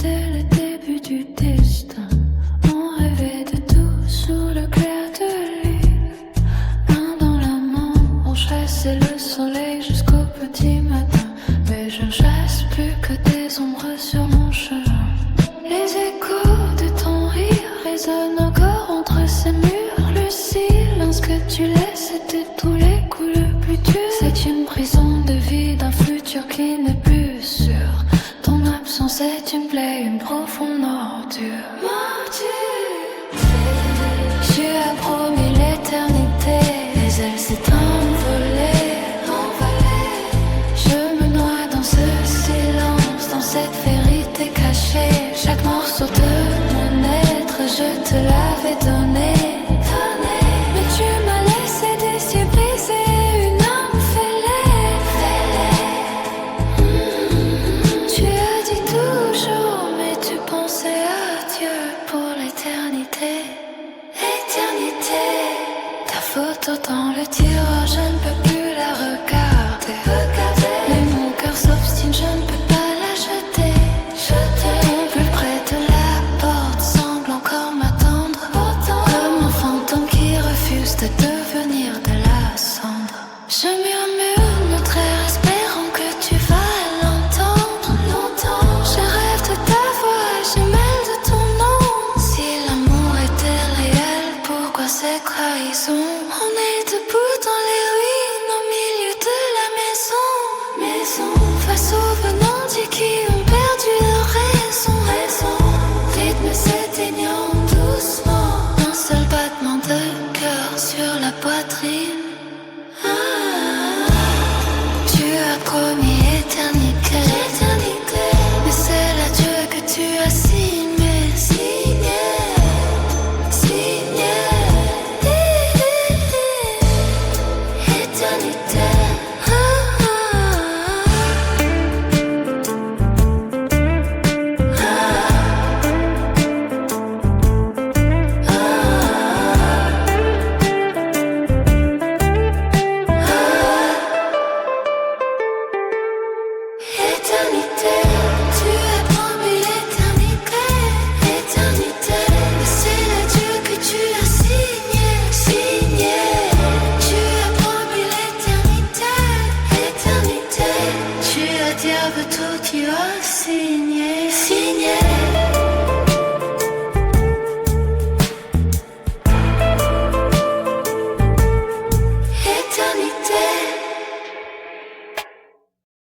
c'était le début du destin. On rêvait de tout sous le clair de lune. Main dans la main, on chassait le soleil jusqu'au petit matin. Mais je ne chasse plus que des ombres sur mon chemin. Les échos de ton rire résonnent encore entre ces murs. Le silence que tu laisses était tous les coups le plus dur. C'est une prison de vie d'un futur qui n'est plus sûr. Ton absence est une plaie, une profonde ordure. Tu as promis l'éternité, mais elle s'est envolée. Je me noie dans ce silence, dans cette vérité cachée. Chaque morceau de mon être, je te l'avais donné. Mais tu m'as laissé des yeux brisés, une âme fêlée. Tu as dit toujours, mais tu pensais à Dieu pour l'éternité. Éternité. Ta photo dans le tiroir, je ne peux plus la regarder. Mais mon cœur s'obstine, je ne peux pas la jeter. Ton plus près de la porte semble encore m'attendre. Comme un fantôme qui refuse de devenir de la cendre. Je murmure notre air, espérant que tu vas l'entendre. Je rêve de ta voix, je mêle de ton nom. Si l'amour était réel, pourquoi ces trahisons? On est debout dans les ruines, au milieu de la maison. Face aux venantiers qui ont perdu leur raison. Rythme s'éteignant doucement, un seul battement de cœur sur la poitrine. Tu as promis éternité, mais c'est l'adieu que tu as signé. Éternité. Éternité, tu as promis l'éternité. Mais c'est l'adieu que tu as signé. Tu as promis l'éternité. Tu as dit avec tout, tu as signé. Éternité.